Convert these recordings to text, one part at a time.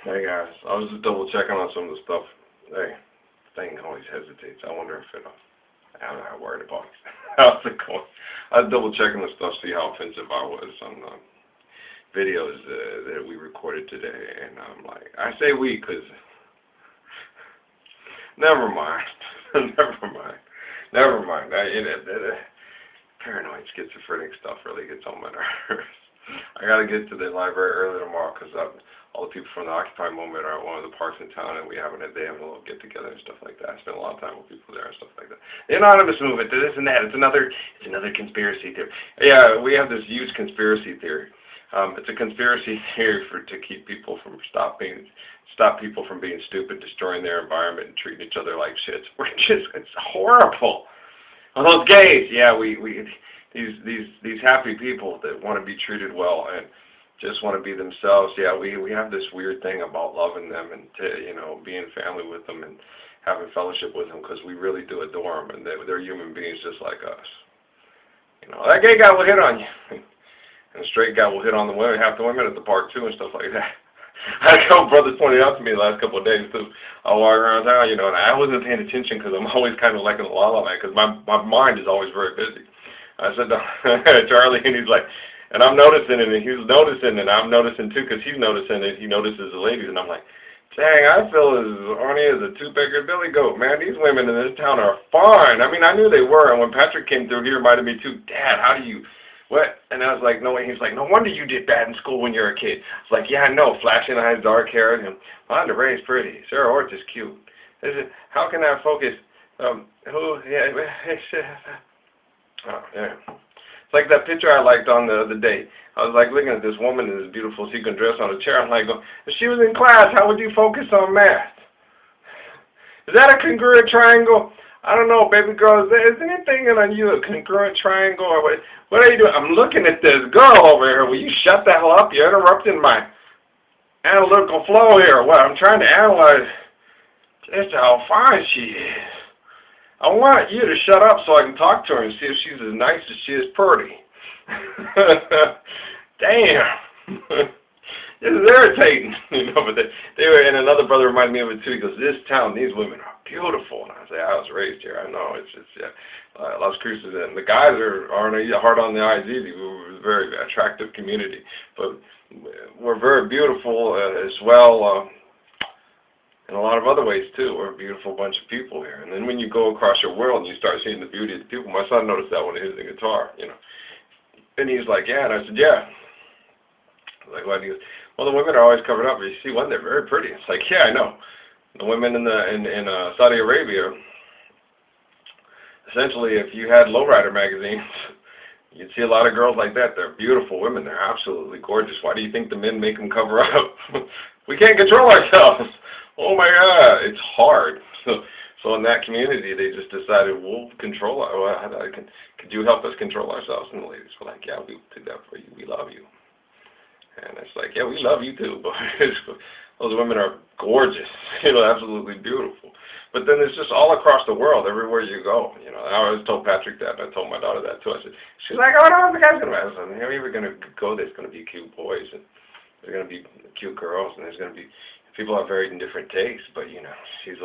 Hey guys, I was just double checking on some of the stuff. Hey, thing always hesitates. I wonder if it. I'm not worried about it. How's it going? I was double checking the stuff, see how offensive I was on videos that we recorded today, and I'm like, I say we because never mind, never mind. Paranoid schizophrenic stuff really gets on my nerves. I gotta get to the library early tomorrow because all the people from the Occupy movement are at one of the parks in town, and they have a little get together and stuff like that. I spent a lot of time with people there and stuff like that. The anonymous movement, this and that. It's another conspiracy theory. Yeah, we have this huge conspiracy theory. It's a conspiracy theory to keep people from stop people from being stupid, destroying their environment, and treating each other like shits. It's horrible. Well, those gays, yeah, these happy people that want to be treated well and just want to be themselves. Yeah, we have this weird thing about loving them and being family with them and having fellowship with them because we really do adore them and they're human beings just like us. That gay guy will hit on you, and the straight guy will hit on half the women at the park too and stuff like that. I had a couple brothers pointed out to me the last couple of days too. I walk around town, and I wasn't paying attention because I'm always kind of like in a la-la-land because my mind is always very busy. I said to Charlie, and he's like, and I'm noticing it, and he's noticing, and I'm noticing too because he's noticing it. He notices the ladies, and I'm like, dang, I feel as horny as a two-pecker billy goat, man. These women in this town are fine. I mean, I knew they were, and when Patrick came through, he reminded me too, Dad, how do you... What? And I was like, no. He's like, no wonder you did bad in school when you were a kid. I was like, yeah, I know. Flashing eyes, dark hair. And Londa Ray's pretty. Sarah Orts is cute. How can I focus? Who? Yeah. Oh, yeah. It's like that picture I liked on the other day. I was like looking at this woman in this beautiful sequin dress on a chair. I'm like, if she was in class, how would you focus on math? Is that a congruent triangle? I don't know, baby girl. Is anything on you a congruent triangle? Or what are you doing? I'm looking at this girl over here. Will you shut the hell up? You're interrupting my analytical flow here. What? I'm trying to analyze just how fine she is. I want you to shut up so I can talk to her and see if she's as nice as she is pretty. Damn. This is irritating, but they were, and another brother reminded me of it too. He goes, this town, these women are beautiful. And I say, I was raised here. I know, it's just, Las Cruces, and the guys aren't hard on the eyes either. We're a very attractive community, but we're very beautiful as well in a lot of other ways too. We're a beautiful bunch of people here. And then when you go across your world and you start seeing the beauty of the people, my son noticed that when he was the guitar, and he's like, yeah, and I said, yeah. Like, what? He goes, well, the women are always covered up. But you see one, they're very pretty. It's like, yeah, I know. The women in Saudi Arabia, essentially, if you had lowrider magazines, you'd see a lot of girls like that. They're beautiful women. They're absolutely gorgeous. Why do you think the men make them cover up? We can't control ourselves. Oh my God, it's hard. So in that community, they just decided we'll control. Could you help us control ourselves? And the ladies were like, yeah, we'll do that for you. We love you. And it's like, yeah, we love you too, but those women are gorgeous, absolutely beautiful. But then it's just all across the world, everywhere you go. I always told Patrick that, and I told my daughter that too. I said, she's like, oh no, the guy's gonna ask them. You're even gonna go. There's gonna be cute boys, and there's gonna be cute girls, and there's gonna be people have very different tastes. But she's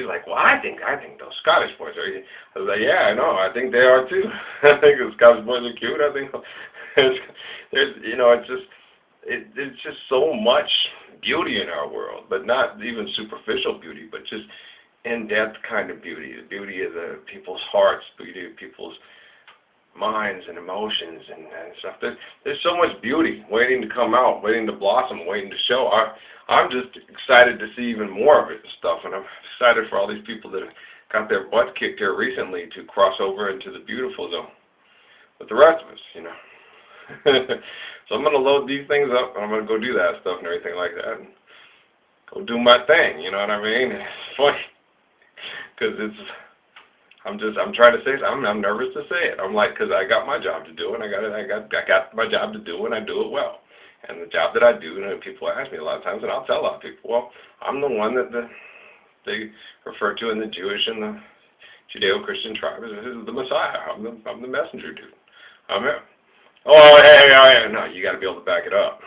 like, well, I think those Scottish boys are. I was like, yeah, I know. I think they are too. I think the Scottish boys are cute. I think it's just so much beauty in our world, but not even superficial beauty, but just in-depth kind of beauty, the beauty of the people's hearts, beauty of people's minds and emotions and stuff. There's so much beauty waiting to come out, waiting to blossom, waiting to show. I'm just excited to see even more of it and stuff, and I'm excited for all these people that got their butt kicked here recently to cross over into the beautiful zone with the rest of us, So I'm going to load these things up, and I'm going to go do that stuff and everything like that, and go do my thing, you know what I mean? It's funny, because I'm trying to say something. I'm nervous to say it. I'm like, because I got my job to do, and I got my job to do, and I do it well. And the job that I do, people ask me a lot of times, and I'll tell a lot of people, well, I'm the one that they refer to in the Jewish and the Judeo-Christian tribe as the Messiah. I'm the messenger dude. I'm him. Oh, hey, no, you got to be able to back it up.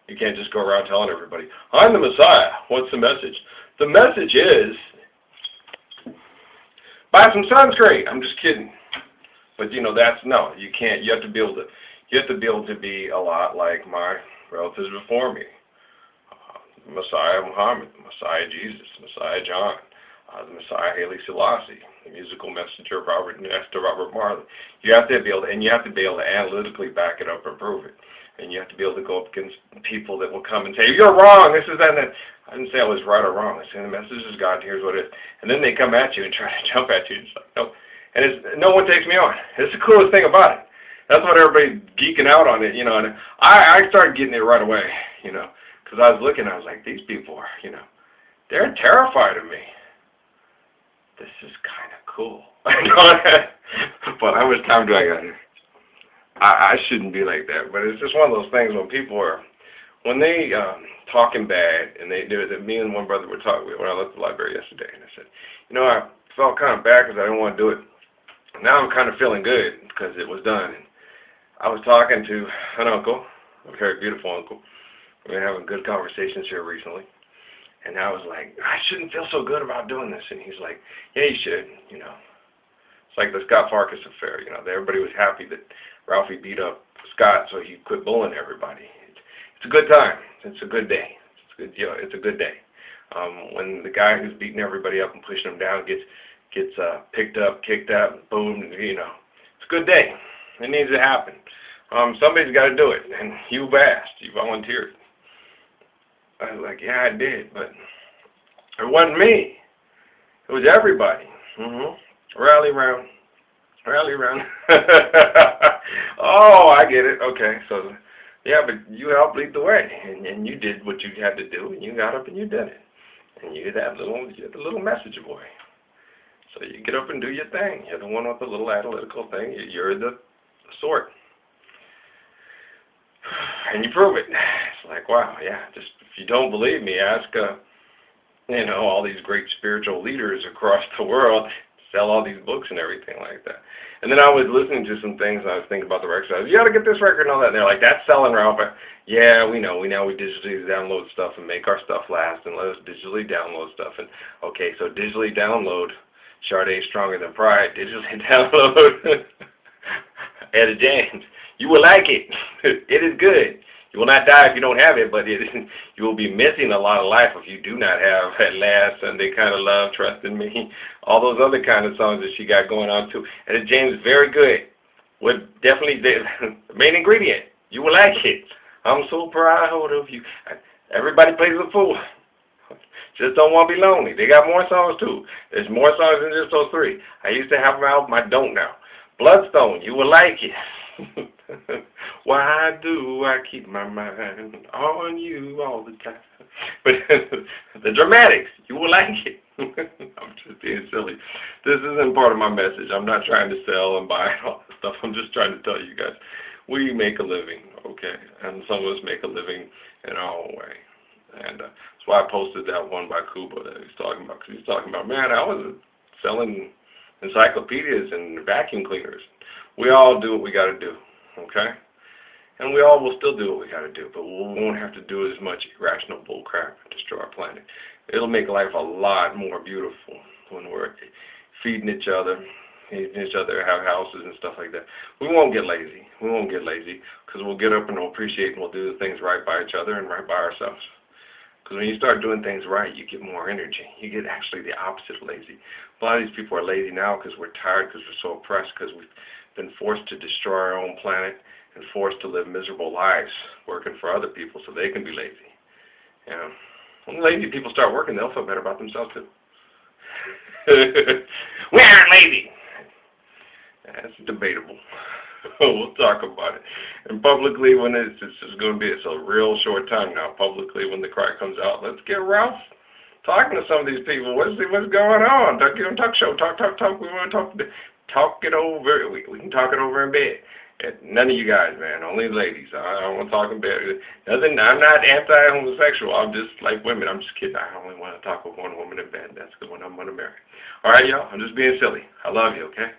You can't just go around telling everybody, I'm the Messiah. What's the message? The message is, buy some sunscreen. I'm just kidding. But no, you can't. You have to be able to be a lot like my relatives before me. Messiah Muhammad, Messiah Jesus, Messiah John, the Messiah Haile Selassie, the musical messenger next to Robert Marley. You have to be able to analytically back it up and prove it. And you have to be able to go up against people that will come and say, you're wrong, this is that and that. I didn't say I was right or wrong. I said the message is God, here's what it is. And then they come at you and try to jump at you. It's like, no. And no one takes me on. It's the coolest thing about it. That's what everybody's geeking out on it, And I started getting it right away, because I was looking, I was like, these people are, they're terrified of me. This is kind of cool. But how much time do I got here? I shouldn't be like that, but it's just one of those things when they talking bad, and they do it. Me and one brother were talking when I left the library yesterday, and I said, I felt kind of bad because I didn't want to do it. Now I'm kind of feeling good because it was done. And I was talking to an uncle, a very beautiful uncle. We've been having good conversations here recently, and I was like, I shouldn't feel so good about doing this, and he's like, yeah, you should, It's like the Scott Farkas affair, Everybody was happy that Ralphie beat up Scott so he quit bullying everybody. It's a good time. It's a good day. It's a good day. When the guy who's beating everybody up and pushing them down gets picked up, kicked out, boom, it's a good day. It needs to happen. Somebody's got to do it, and you've asked. You volunteered. I was like, yeah, I did, but it wasn't me. It was everybody. Rally round. Rally round. Oh, I get it. Okay, so yeah, but you helped lead the way, and you did what you had to do, and you got up and you did it, and you're the little messenger boy. So you get up and do your thing. You're the one with the little analytical thing. You're the sort, and you prove it. It's like, wow, yeah. Just if you don't believe me, ask all these great spiritual leaders across the world. Sell all these books and everything like that. And then I was listening to some things, and I was thinking about the record. I was, you got to get this record and all that. And they're like, that's selling, Ralph. Yeah, we know. We digitally download stuff and make our stuff last, and let us digitally download stuff. And okay, so digitally download Sade Stronger Than Pride. Digitally download Etta James. You will like it. It is good. You will not die if you don't have it, but you will be missing a lot of life if you do not have At Last, Sunday Kind of Love, Trust in Me, all those other kind of songs that she got going on too. And James, very good. With definitely the main ingredient. You will like it. I'm so proud of you. Everybody plays a fool. Just don't want to be lonely. They got more songs too. There's more songs than just those three. I used to have them album. I don't now. Bloodstone, you will like it. Why do I keep my mind on you all the time? But the Dramatics, you will like it. I'm just being silly. This isn't part of my message. I'm not trying to sell and buy all this stuff. I'm just trying to tell you guys, we make a living, okay? And some of us make a living in our own way. And that's why I posted that one by Kuba that he's talking about. Because he's talking about, man, I was selling encyclopedias and vacuum cleaners. We all do what we got to do, okay? And we all will still do what we got to do, but we won't have to do as much irrational bull crap and destroy our planet. It'll make life a lot more beautiful when we're feeding each other, have houses and stuff like that. We won't get lazy. We won't get lazy because we'll get up and we'll appreciate and we'll do the things right by each other and right by ourselves. Because when you start doing things right, you get more energy. You get actually the opposite of lazy. A lot of these people are lazy now because we're tired, because we're so oppressed, because we've been forced to destroy our own planet and forced to live miserable lives working for other people so they can be lazy. You know, when lazy people start working, they'll feel better about themselves too. We aren't lazy. That's debatable. We'll talk about it. And publicly, when it's just going to be, it's a real short time now. Publicly, when the cry comes out, let's get Ralph talking to some of these people. What's going on? Talk show. Talk. We want to talk it over. We can talk it over in bed. None of you guys, man. Only ladies. I don't want to talk in bed. I'm not anti-homosexual. I'm just like women. I'm just kidding. I only want to talk with one woman in bed. That's the one I'm going to marry. All right, y'all. I'm just being silly. I love you, okay?